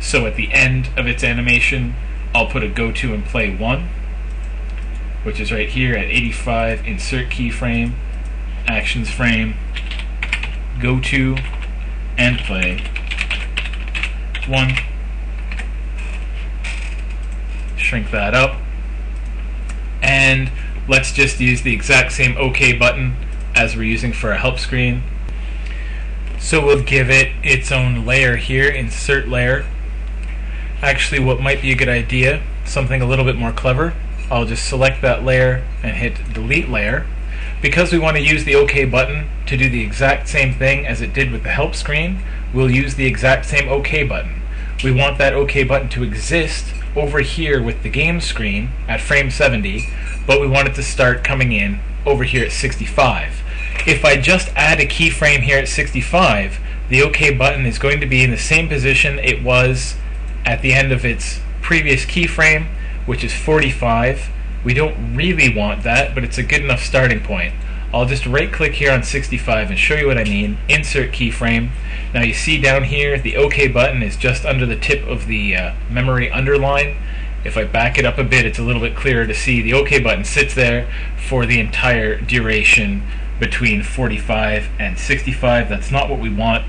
So at the end of its animation, I'll put a go to and play 1, which is right here at 85, insert keyframe, actions frame, go to and play 1. Shrink that up. And let's just use the exact same OK button as we're using for a help screen. So we'll give it its own layer here, insert layer. Actually, what might be a good idea, something a little bit more clever, I'll just select that layer and hit delete layer. Because we want to use the OK button to do the exact same thing as it did with the help screen, we'll use the exact same OK button. We want that OK button to exist over here with the game screen at frame 70, but we want it to start coming in over here at 65. If I just add a keyframe here at 65, the OK button is going to be in the same position it was at the end of its previous keyframe, which is 45. We don't really want that, but it's a good enough starting point. I'll just right click here on 65 and show you what I mean. Insert keyframe. Now you see down here the OK button is just under the tip of the memory underline. If I back it up a bit, it's a little bit clearer to see. The OK button sits there for the entire duration between 45 and 65. That's not what we want.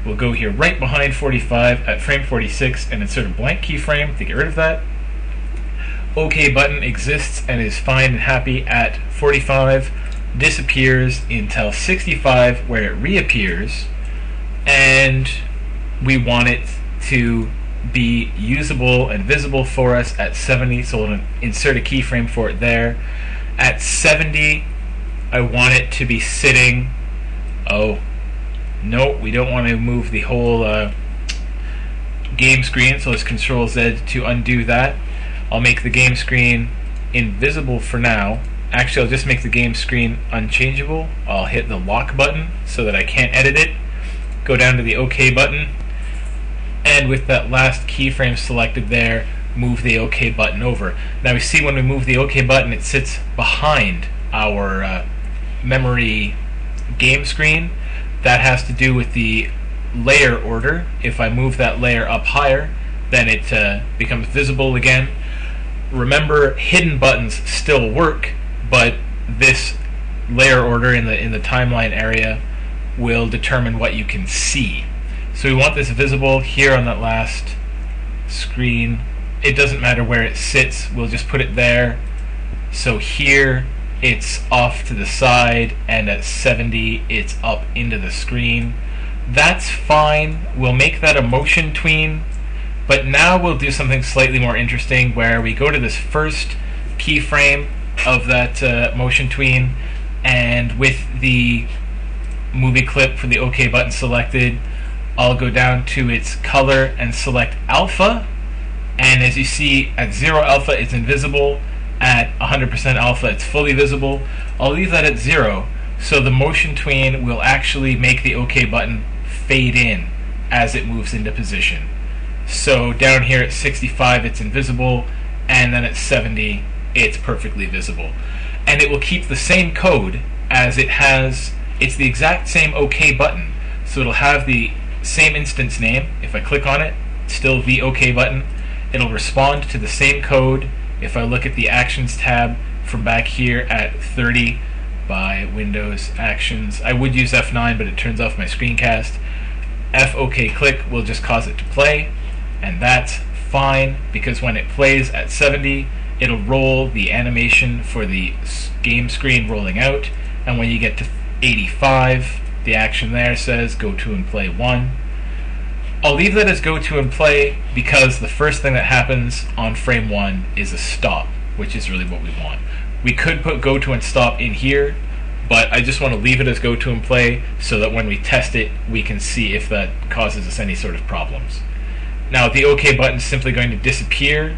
We'll go here right behind 45 at frame 46 and insert a blank keyframe to get rid of that. OK button exists and is fine and happy at 45, disappears until 65 where it reappears, and we want it to be usable and visible for us at 70, so we'll insert a keyframe for it there. At 70, I want it to be sitting, oh no, we don't want to move the whole game screen, so let's Control Z to undo that. I'll make the game screen invisible for now. Actually, I'll just make the game screen unchangeable. I'll hit the lock button so that I can't edit it. Go down to the OK button, and with that last keyframe selected there, move the OK button over. Now we see when we move the OK button, it sits behind our memory game screen. That has to do with the layer order. If I move that layer up higher, then it becomes visible again. Remember, hidden buttons still work, but this layer order in the timeline area will determine what you can see. So we want this visible here on that last screen. It doesn't matter where it sits, we'll just put it there. So here it's off to the side, and at 70 it's up into the screen. That's fine. We'll make that a motion tween. But now we'll do something slightly more interesting where we go to this first keyframe of that motion tween, and with the movie clip for the OK button selected, I'll go down to its color and select alpha, and as you see at 0 alpha it's invisible, at 100% alpha it's fully visible. I'll leave that at 0 so the motion tween will actually make the OK button fade in as it moves into position. So down here at 65 it's invisible, and then at 70 it's perfectly visible. And it will keep the same code as it has. It's the exact same OK button, so it'll have the same instance name. If I click on it, still the OK button. It'll respond to the same code. If I look at the Actions tab from back here at 30 by Windows Actions, I would use F9, but it turns off my screencast. FOK click will just cause it to play, and that's fine because when it plays at 70, it'll roll the animation for the game screen rolling out, and when you get to 85, the action there says go to and play 1. I'll leave that as go to and play because the first thing that happens on frame 1 is a stop, which is really what we want. We could put go to and stop in here, but I just want to leave it as go to and play so that when we test it, we can see if that causes us any sort of problems. Now the OK button is simply going to disappear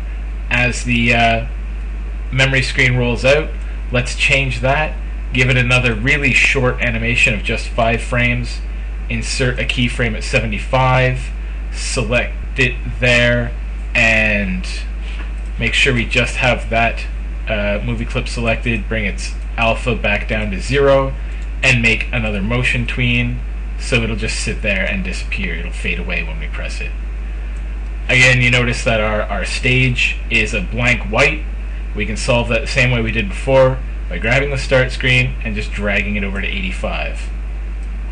as the memory screen rolls out. Let's change that. Give it another really short animation of just 5 frames. Insert a keyframe at 75. Select it there, and make sure we just have that movie clip selected. Bring its alpha back down to 0, and make another motion tween so it'll just sit there and disappear. It'll fade away when we press it. Again, then you notice that our stage is a blank white. We can solve that the same way we did before by grabbing the start screen and just dragging it over to 85.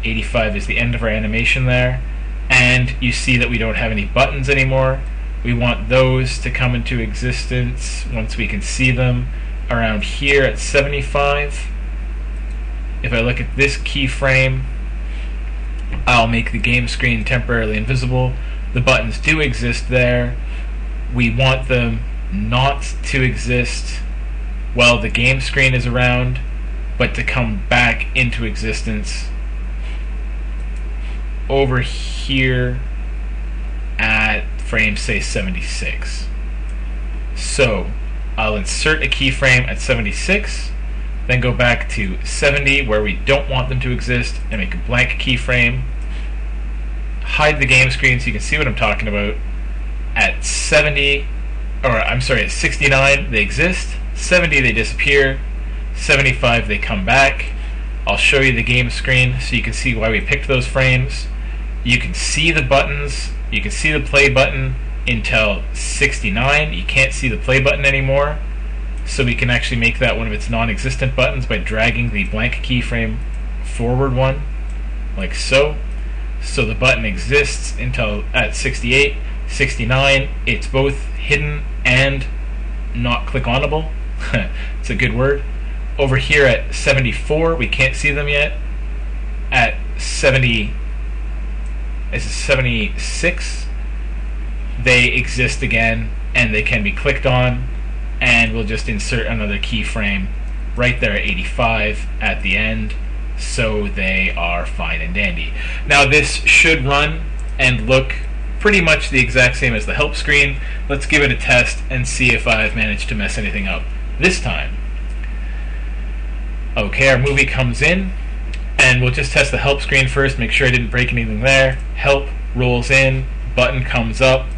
85 is the end of our animation there, and you see that we don't have any buttons anymore. We want those to come into existence once we can see them around here at 75. If I look at this keyframe, I'll make the game screen temporarily invisible. The buttons do exist there. We want them not to exist while the game screen is around, but to come back into existence over here at frame, say, 76. So I'll insert a keyframe at 76, then go back to 70 where we don't want them to exist and make a blank keyframe. Hide the game screen so you can see what I'm talking about. At 70, or I'm sorry, at 69 they exist, 70 they disappear, 75 they come back. I'll show you the game screen so you can see why we picked those frames. You can see the buttons, you can see the play button until 69. You can't see the play button anymore, so we can actually make that one of its non-existent buttons by dragging the blank keyframe forward one, like so. So the button exists until at 68. 69, it's both hidden and not click-onable. It's a good word. Over here at 74, we can't see them yet. At 76, they exist again, and they can be clicked on, and we'll just insert another keyframe right there at 85 at the end, so they are fine and dandy. Now this should run and look pretty much the exact same as the help screen. Let's give it a test and see if I've managed to mess anything up this time. Okay, our movie comes in, and we'll just test the help screen first, make sure I didn't break anything there. Help rolls in, button comes up,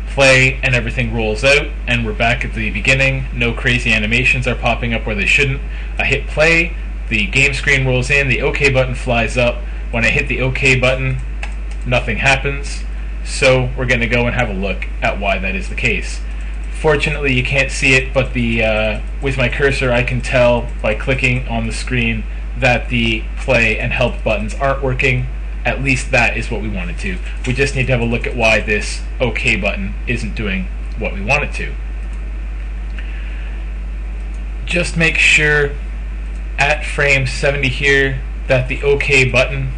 play, and everything rolls out, and we're back at the beginning. No crazy animations are popping up where they shouldn't. I hit play, the game screen rolls in, the OK button flies up. When I hit the OK button, nothing happens. So we're going to go and have a look at why that is the case. Fortunately, you can't see it, but with my cursor I can tell by clicking on the screen that the play and help buttons aren't working. At least that is what we wanted to. We just need to have a look at why this OK button isn't doing what we want it to. Just make sure at frame 70 here that the OK button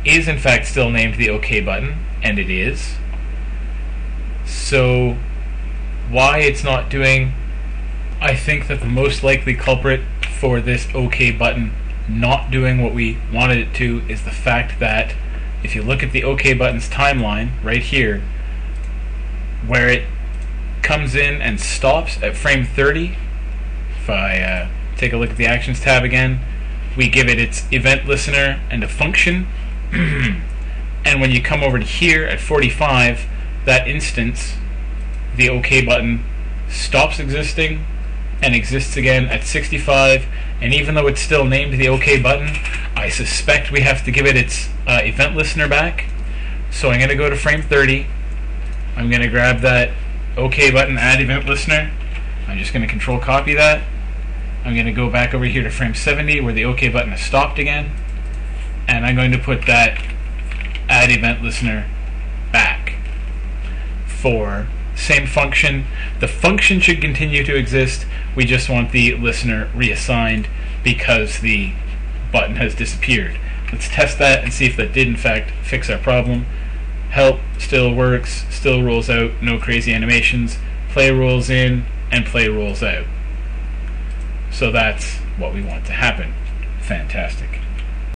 is in fact still named the OK button, and it is. So why it's not doing, I think that the most likely culprit for this OK button not doing what we wanted it to is the fact that if you look at the OK button's timeline right here, where it comes in and stops at frame 30, if I take a look at the Actions tab again, we give it its event listener and a function. And when you come over to here at 45, that instance, the OK button, stops existing and exists again at 65. And even though it's still named the OK button, I suspect we have to give it its event listener back. So I'm going to go to frame 30. I'm going to grab that OK button, add event listener. I'm just going to control copy that. I'm going to go back over here to frame 70 where the OK button has stopped again. And I'm going to put that add event listener back for same function. The function should continue to exist. We just want the listener reassigned because the button has disappeared. Let's test that and see if that did in fact fix our problem. Help still works, still rolls out, no crazy animations. Play rolls in and play rolls out. So that's what we want to happen. Fantastic.